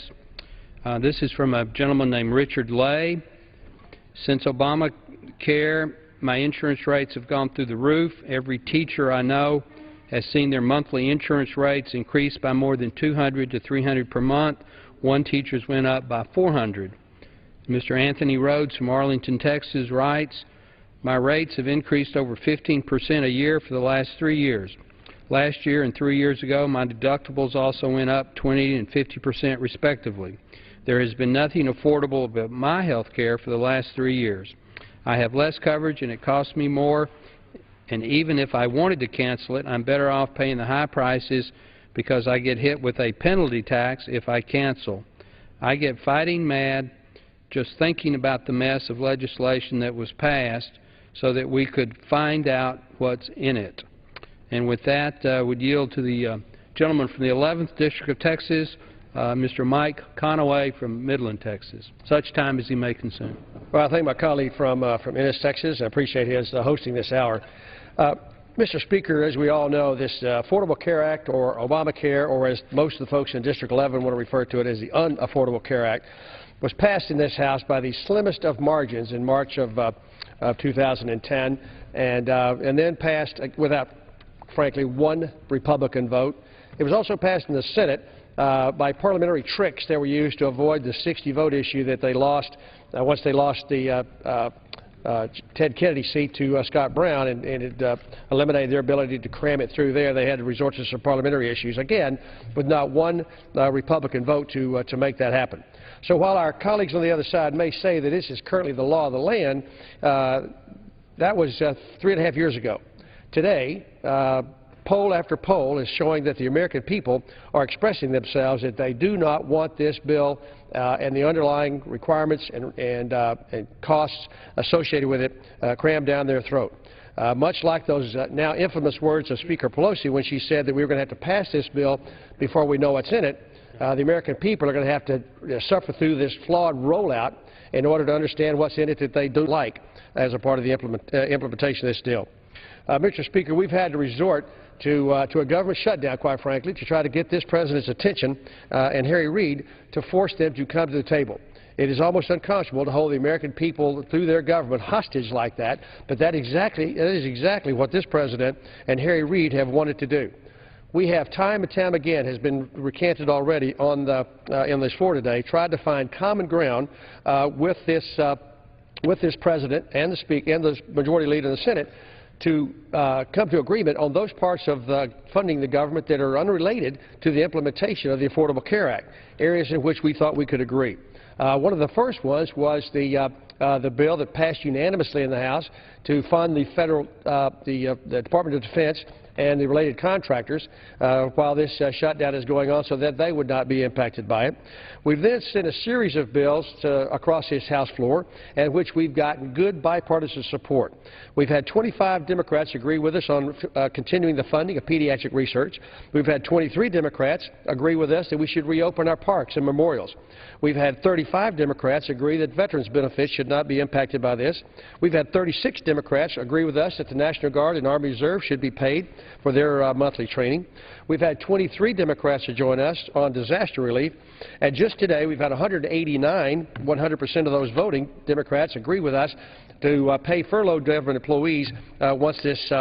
Speaker 4: This is from a gentleman named Richard Lay. Since Obamacare, my insurance rates have gone through the roof. Every teacher I know has seen their monthly insurance rates increase by more than $200 to $300 per month. One teacher's went up by $400. Mr. Anthony Rhodes from Arlington, Texas writes, my rates have increased over 15% a year for the last 3 years. Last year and 3 years ago, my deductibles also went up 20% and 50% respectively. There has been nothing affordable about my health care for the last 3 years. I have less coverage and it costs me more, and even if I wanted to cancel it, I'm better off paying the high prices because I get hit with a penalty tax if I cancel. I get fighting mad just thinking about the mess of legislation that was passed so that we could find out what's in it. And with that, would yield to the gentleman from the 11th District of Texas, Mr. Mike Conaway from Midland, Texas, such time as he may consume.
Speaker 7: Well, I thank my colleague from Ennis, Texas. I appreciate his hosting this hour. Mr. Speaker, as we all know, this Affordable Care Act, or Obamacare, or as most of the folks in District 11 want to refer to it as the Unaffordable Care Act, was passed in this House by the slimmest of margins in March of 2010, and then passed without, frankly, one Republican vote. It was also passed in the Senate by parliamentary tricks that were used to avoid the 60-vote issue that they lost once they lost the Ted Kennedy seat to Scott Brown, and it eliminated their ability to cram it through there. They had to resort to some parliamentary issues, again, with not one Republican vote to make that happen. So while our colleagues on the other side may say that this is currently the law of the land, that was 3.5 years ago. Today, poll after poll is showing that the American people are expressing themselves that they do not want this bill and the underlying requirements and costs associated with it crammed down their throat. Much like those now infamous words of Speaker Pelosi when she said that we were going to have to pass this bill before we know what's in it, the American people are going to have to suffer through this flawed rollout in order to understand what's in it that they don't like as a part of the implementation of this deal. Mr. Speaker, we've had to resort to a government shutdown, quite frankly, to try to get this President's attention and Harry Reid to force them to come to the table. It is almost unconscionable to hold the American people through their government hostage like that, but that is exactly what this President and Harry Reid have wanted to do. We have time and time again, has been recanted already on in this floor today, tried to find common ground with this President and the Majority Leader in the Senate to come to agreement on those parts of funding the government that are unrelated to the implementation of the Affordable Care Act, areas in which we thought we could agree. One of the first was the bill that passed unanimously in the House to fund the the Department of Defense and the related contractors while this shutdown is going on so that they would not be impacted by it. We've then sent a series of bills across this House floor in which we've gotten good bipartisan support. We've had 25 Democrats agree with us on continuing the funding of pediatric research. We've had 23 Democrats agree with us that we should reopen our parks and memorials. We've had 35 Democrats agree that veterans' benefits should not be impacted by this. We've had 36 Democrats agree with us that the National Guard and Army Reserve should be paid for their monthly training. We've had 23 Democrats to join us on disaster relief. And just today, we've had 189, 100% of those voting Democrats agree with us to pay furloughed government employees once this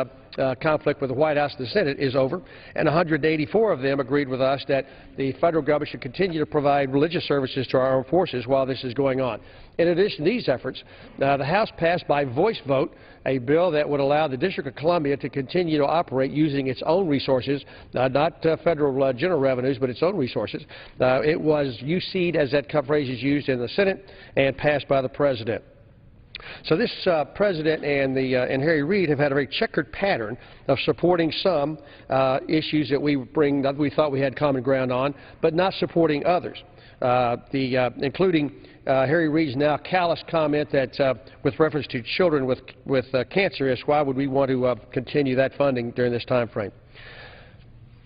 Speaker 7: conflict with the White House and the Senate is over, and 184 of them agreed with us that the federal government should continue to provide religious services to our armed forces while this is going on. In addition to these efforts, the House passed by voice vote a bill that would allow the District of Columbia to continue to operate using its own resources, not federal general revenues, but its own resources. It was UC'd, as that phrase is used in the Senate, and passed by the President. So this President and Harry Reid have had a very checkered pattern of supporting some issues that we thought we had common ground on, but not supporting others, including Harry Reid's now callous comment that with reference to children with cancer is why would we want to continue that funding during this time frame.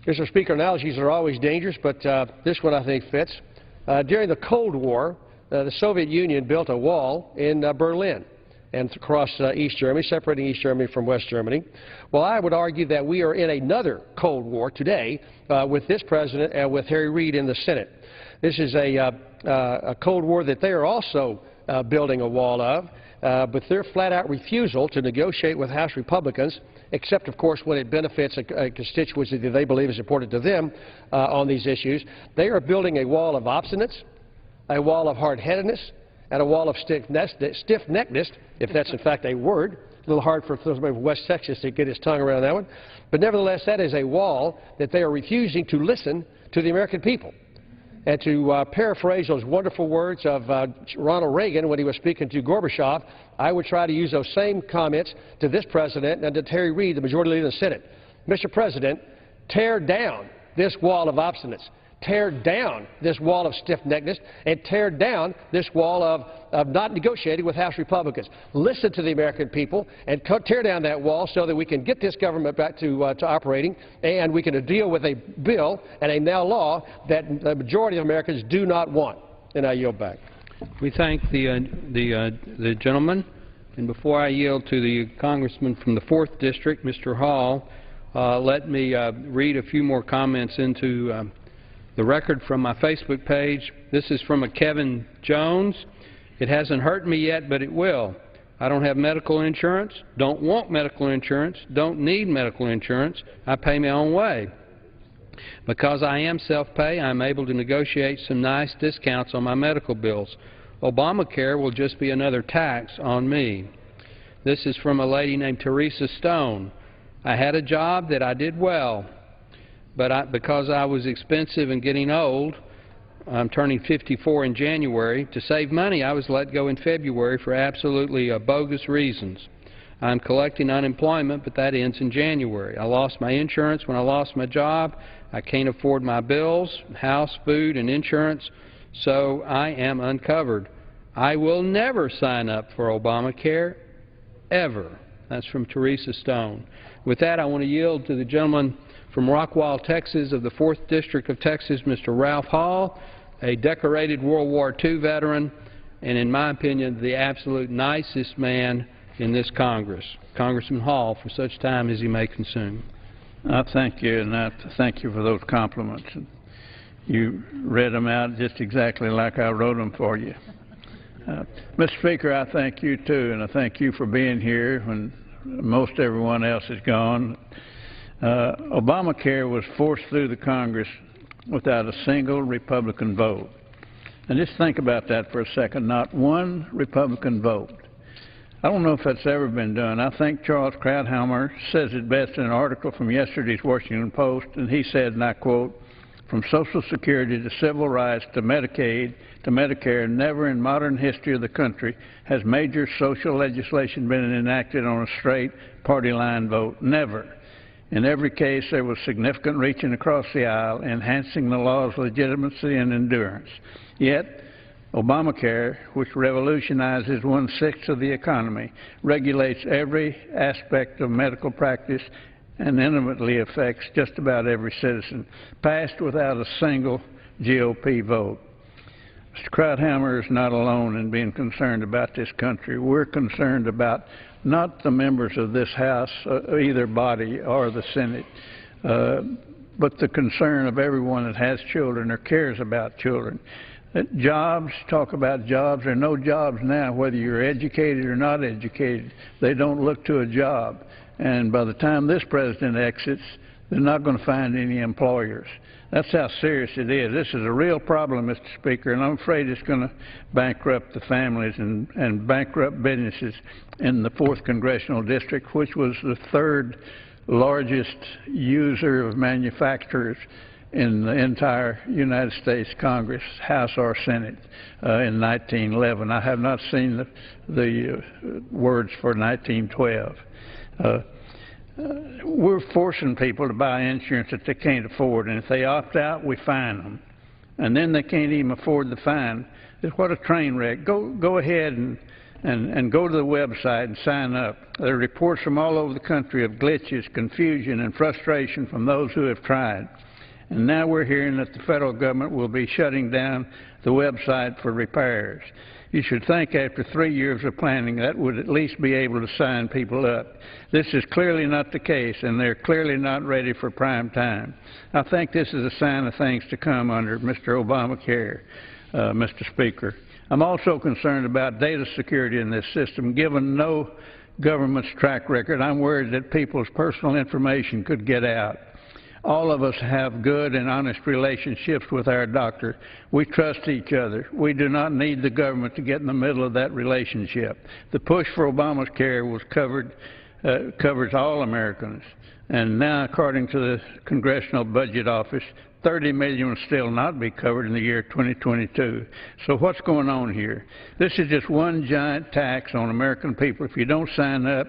Speaker 7: Mr. Speaker, analogies are always dangerous, but this one I think fits. During the Cold War, the Soviet Union built a wall in Berlin and across East Germany, separating East Germany from West Germany. Well, I would argue that we are in another Cold War today with this President and with Harry Reid in the Senate. This is a Cold War that they are also building a wall of, but their flat-out refusal to negotiate with House Republicans, except, of course, when it benefits a constituency that they believe is important to them on these issues, they are building a wall of obstinance, a wall of hard-headedness, and a wall of stiff-neckedness, if that's in fact a word. A little hard for somebody from West Texas to get his tongue around that one. But nevertheless, that is a wall that they are refusing to listen to the American people. And to paraphrase those wonderful words of Ronald Reagan when he was speaking to Gorbachev, I would try to use those same comments to this President and to Harry Reid, the Majority Leader of the Senate. Mr. President, tear down this wall of obstinance. Tear down this wall of stiff-neckedness and tear down this wall of not negotiating with House Republicans. Listen to the American people and tear down that wall so that we can get this government back to operating and we can deal with a bill and a now law that the majority of Americans do not want. And I yield back.
Speaker 4: We thank the gentleman. And before I yield to the congressman from the 4th District, Mr. Hall, let me read a few more comments into the record from my Facebook page. This is from a Kevin Jones. It hasn't hurt me yet, but it will. I don't have medical insurance, don't want medical insurance, don't need medical insurance. I pay my own way. Because I am self-pay, I'm able to negotiate some nice discounts on my medical bills. Obamacare will just be another tax on me. This is from a lady named Teresa Stone. I had a job that I did well, but because I was expensive and getting old, I'm turning 54 in January, to save money I was let go in February for absolutely bogus reasons. I'm collecting unemployment, but that ends in January. I lost my insurance when I lost my job. I can't afford my bills, house, food, and insurance, so I am uncovered. I will never sign up for Obamacare, ever. That's from Teresa Stone. With that, I want to yield to the gentleman from Rockwall, Texas, of the 4th District of Texas, Mr. Ralph Hall, a decorated World War II veteran and in my opinion, the absolute nicest man in this Congress, Congressman Hall, for such time as he may consume.
Speaker 8: I thank you, and I thank you for those compliments. You read them out just exactly like I wrote them for you. Mr. Speaker, I thank you too, and I thank you for being here when most everyone else is gone. Obamacare was forced through the Congress without a single Republican vote. And just think about that for a second. Not one Republican vote. I don't know if that's ever been done. I think Charles Krauthammer says it best in an article from yesterday's Washington Post, and he said, and I quote, "From Social Security to civil rights to Medicaid to Medicare, never in modern history of the country has major social legislation been enacted on a straight party line vote. Never. In every case, there was significant reaching across the aisle, enhancing the law's legitimacy and endurance. Yet, Obamacare, which revolutionizes 1/6 of the economy, regulates every aspect of medical practice and intimately affects just about every citizen, passed without a single GOP vote." Mr. Krauthammer is not alone in being concerned about this country. We're concerned about not the members of this House, either body or the Senate, but the concern of everyone that has children or cares about children. Jobs, talk about jobs. There are no jobs now, whether you're educated or not educated. They don't look to a job. And by the time this president exits, they're not going to find any employers. That's how serious it is. This is a real problem, Mr. Speaker, and I'm afraid it's going to bankrupt the families and bankrupt businesses in the 4th Congressional District, which was the 3rd largest user of manufacturers in the entire United States Congress, House or Senate, in 1911. I have not seen the words for 1912. We're forcing people to buy insurance that they can't afford, and if they opt out, we fine them. And then they can't even afford the fine. What a train wreck. Go ahead and go to the website and sign up. There are reports from all over the country of glitches, confusion, and frustration from those who have tried. And now we're hearing that the federal government will be shutting down the website for repairs. You should think after 3 years of planning that would at least be able to sign people up. This is clearly not the case, and they're clearly not ready for prime time. I think this is a sign of things to come under Mr. Obamacare, Mr. Speaker. I'm also concerned about data security in this system. Given no government's track record, I'm worried that people's personal information could get out. All of us have good and honest relationships with our doctor. We trust each other. We do not need the government to get in the middle of that relationship. The push for Obamacare covers all Americans. And now, according to the Congressional Budget Office, 30 million will still not be covered in the year 2022. So what's going on here? This is just one giant tax on American people. If you don't sign up,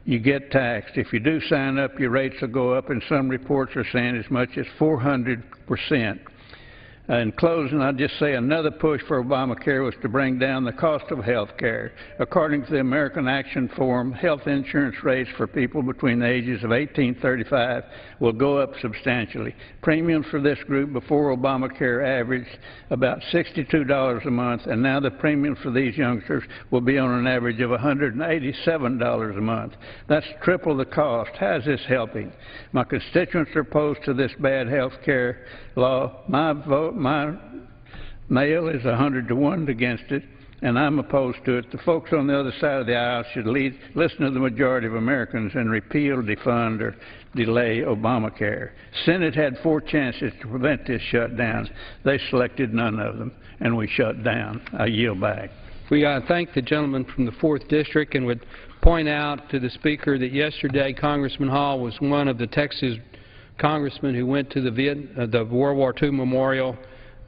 Speaker 8: you get taxed. If you do sign up, your rates will go up, and some reports are saying as much as 400%. In closing, I'll just say another push for Obamacare was to bring down the cost of health care. According to the American Action Forum, health insurance rates for people between the ages of 18 and 35 will go up substantially. Premiums for this group before Obamacare averaged about $62 a month, and now the premiums for these youngsters will be on an average of $187 a month. That's triple the cost. How is this helping? My constituents are opposed to this bad health care law. My mail is 100 to 1 against it, and I'm opposed to it. The folks on the other side of the aisle should listen to the majority of Americans and repeal, defund, or delay Obamacare. Senate had 4 chances to prevent this shutdown. They selected none of them, and we shut down. I yield back.
Speaker 4: We thank the gentleman from the 4th District and would point out to the Speaker that yesterday Congressman Hall was one of the Texas congressmen who went to the World War II Memorial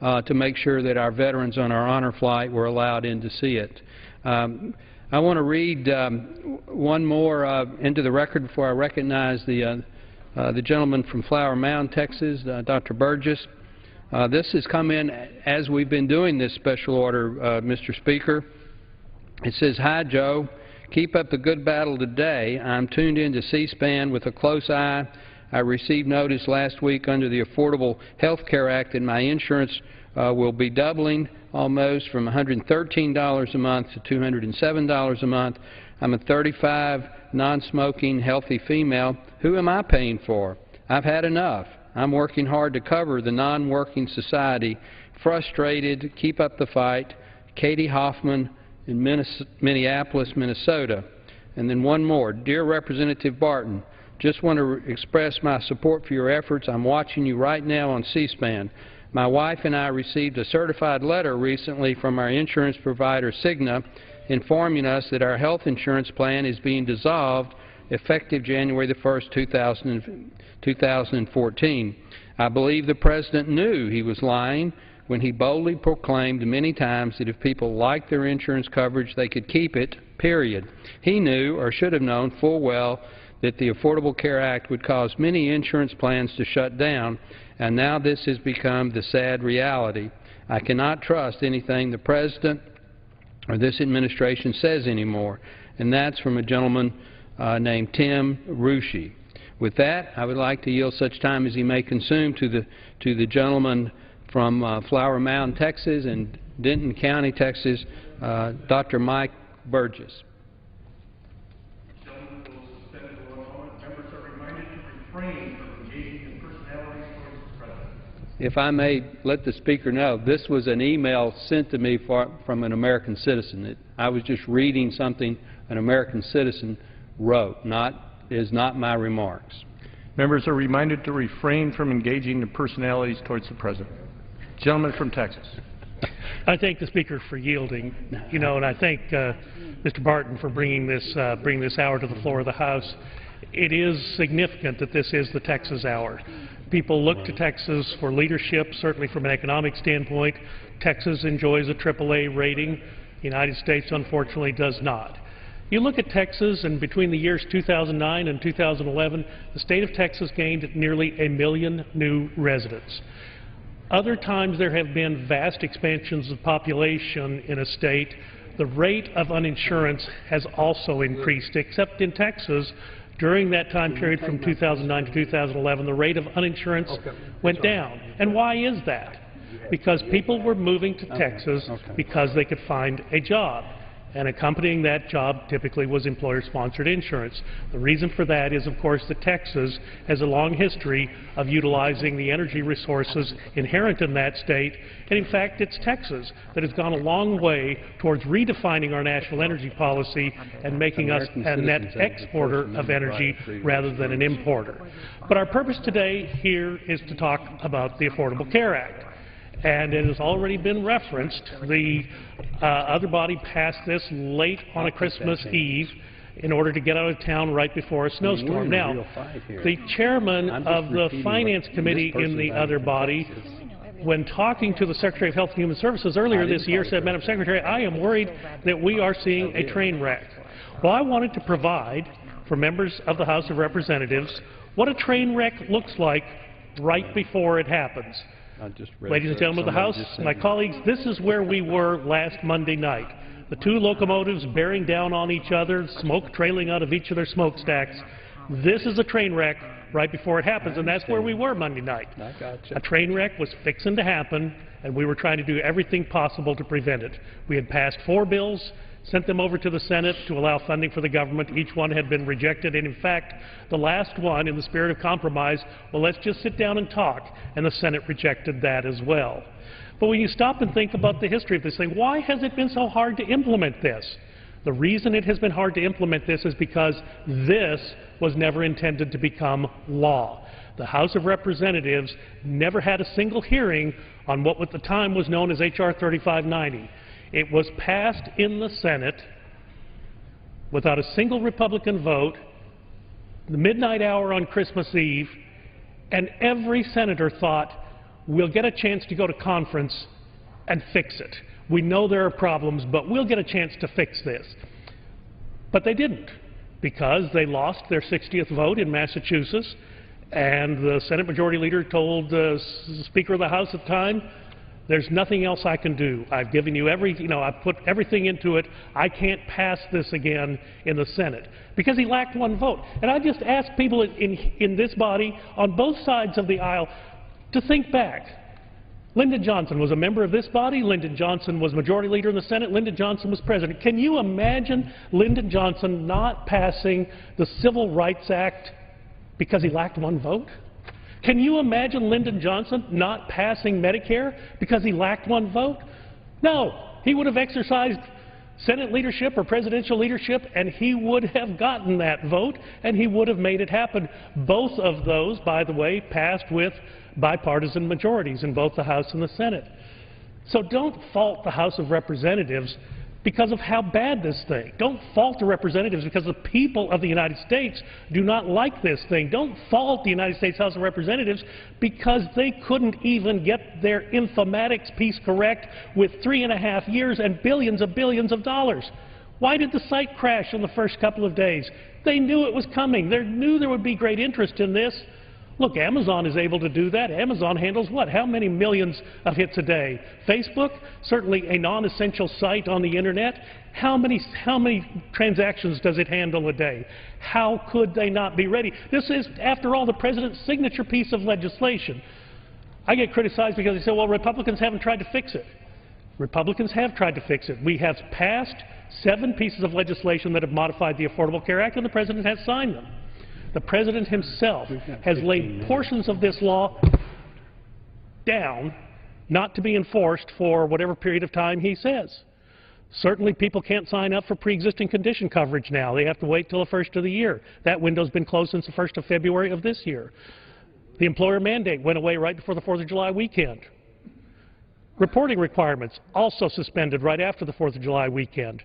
Speaker 4: to make sure that our veterans on our honor flight were allowed in to see it. I want to read one more into the record before I recognize the gentleman from Flower Mound, Texas, Dr. Burgess. This has come in as we've been doing this special order, Mr. Speaker. It says, "Hi, Joe. Keep up the good battle today. I'm tuned in to C-SPAN with a close eye. I received notice last week under the Affordable Health Care Act that my insurance will be doubling almost, from $113 a month to $207 a month. I'm a 35, non-smoking, healthy female. Who am I paying for? I've had enough. I'm working hard to cover the non-working society. Frustrated, keep up the fight. Katie Hoffman in Minneapolis, Minnesota. And then one more. Dear Representative Barton, just want to express my support for your efforts. I'm watching you right now on C-SPAN. My wife and I received a certified letter recently from our insurance provider, Cigna, informing us that our health insurance plan is being dissolved effective January the 1st, 2014. I believe the President knew he was lying when he boldly proclaimed many times that if people liked their insurance coverage, they could keep it, period. He knew, or should have known full well, that the Affordable Care Act would cause many insurance plans to shut down, and now this has become the sad reality. I cannot trust anything the President or this administration says anymore, and that's from a gentleman named Tim Rushi. With that, I would like to yield such time as he may consume to the gentleman from Flower Mound, Texas, and Denton County, Texas, Dr. Mike Burgess. If I may let the Speaker know, this was an email sent to me from an American citizen. I was just reading something an American citizen wrote. Is not my remarks.
Speaker 9: Members are reminded to refrain from engaging the personalities towards the President. Gentleman from Texas.
Speaker 10: I thank the Speaker for yielding, and I thank Mr. Barton for bringing this hour to the floor of the House. It is significant that this is the Texas hour. People look to Texas for leadership, certainly from an economic standpoint. Texas enjoys a AAA rating. The United States, unfortunately, does not. You look at Texas, and between the years 2009 and 2011, the state of Texas gained nearly 1 million new residents. Other times there have been vast expansions of population in a state. The rate of uninsurance has also increased, except in Texas. During that time period from 2009 to 2011, the rate of uninsurance went down. And why is that? Because people were moving to Texas because they could find a job. And accompanying that job typically was employer-sponsored insurance. The reason for that is, of course, that Texas has a long history of utilizing the energy resources inherent in that state. And in fact, it's Texas that has gone a long way towards redefining our national energy policy and making us a net exporter of energy rather than an importer. But our purpose today here is to talk about the Affordable Care Act. And it has already been referenced. The other body passed this late on a Christmas Eve in order to get out of town right before a snowstorm. Now, the chairman of the Finance Committee in the other body, when talking to the Secretary of Health and Human Services earlier this year, said, Madam Secretary, I am worried that we are seeing a train wreck. Well, I wanted to provide for members of the House of Representatives what a train wreck looks like right before it happens. Ladies and gentlemen of the House, my colleagues, this is where we were last Monday night. The two locomotives bearing down on each other, smoke trailing out of each of their smokestacks. This is a train wreck right before it happens, and that's where we were Monday night. A train wreck was fixing to happen, and we were trying to do everything possible to prevent it. We had passed 4 bills, sent them over to the Senate to allow funding for the government. Each one had been rejected, and in fact, the last one, in the spirit of compromise, well, let's just sit down and talk, and the Senate rejected that as well. But when you stop and think about the history of this thing, why has it been so hard to implement this? The reason it has been hard to implement this is because this was never intended to become law. The House of Representatives never had a single hearing on what at the time was known as H.R. 3590. It was passed in the Senate without a single Republican vote, the midnight hour on Christmas Eve, and every senator thought, we'll get a chance to go to conference and fix it. We know there are problems, but we'll get a chance to fix this. But they didn't, because they lost their 60th vote in Massachusetts, and the Senate Majority Leader told the Speaker of the House at the time, there's nothing else I can do. I've given you I've put everything into it. I can't pass this again in the Senate, because he lacked 1 vote. And I just ask people in this body on both sides of the aisle to think back. Lyndon Johnson was a member of this body. Lyndon Johnson was Majority Leader in the Senate. Lyndon Johnson was President. Can you imagine Lyndon Johnson not passing the Civil Rights Act because he lacked one vote? Can you imagine Lyndon Johnson not passing Medicare because he lacked one vote? No. He would have exercised Senate leadership or presidential leadership, and he would have gotten that vote, and he would have made it happen. Both of those, by the way, passed with bipartisan majorities in both the House and the Senate. So don't fault the House of Representatives because of how bad this thing. Don't fault the representatives because the people of the United States do not like this thing. Don't fault the United States House of Representatives because they couldn't even get their informatics piece correct with 3.5 years and billions of dollars. Why did the site crash in the first couple of days? They knew it was coming. They knew there would be great interest in this. Look, Amazon is able to do that. Amazon handles what? How many millions of hits a day? Facebook, certainly a non-essential site on the Internet. How many transactions does it handle a day? How could they not be ready? This is, after all, the President's signature piece of legislation. I get criticized because they say, well, Republicans haven't tried to fix it. Republicans have tried to fix it. We have passed 7 pieces of legislation that have modified the Affordable Care Act, and the President has signed them. The President himself has laid portions of this law down not to be enforced for whatever period of time he says. Certainly people can't sign up for pre-existing condition coverage now. They have to wait till the first of the year. That window's been closed since the 1st of February of this year. The employer mandate went away right before the 4th of July weekend. Reporting requirements also suspended right after the 4th of July weekend.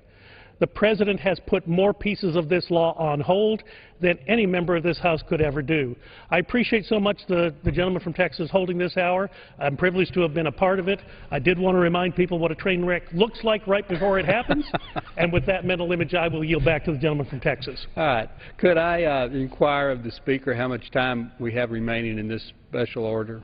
Speaker 10: The President has put more pieces of this law on hold than any member of this House could ever do. I appreciate so much the gentleman from Texas holding this hour. I'm privileged to have been a part of it. I did want to remind people what a train wreck looks like right before it happens. And with that mental image, I will yield back to the gentleman from Texas.
Speaker 4: All right. Could I inquire of the Speaker how much time we have remaining in this special order?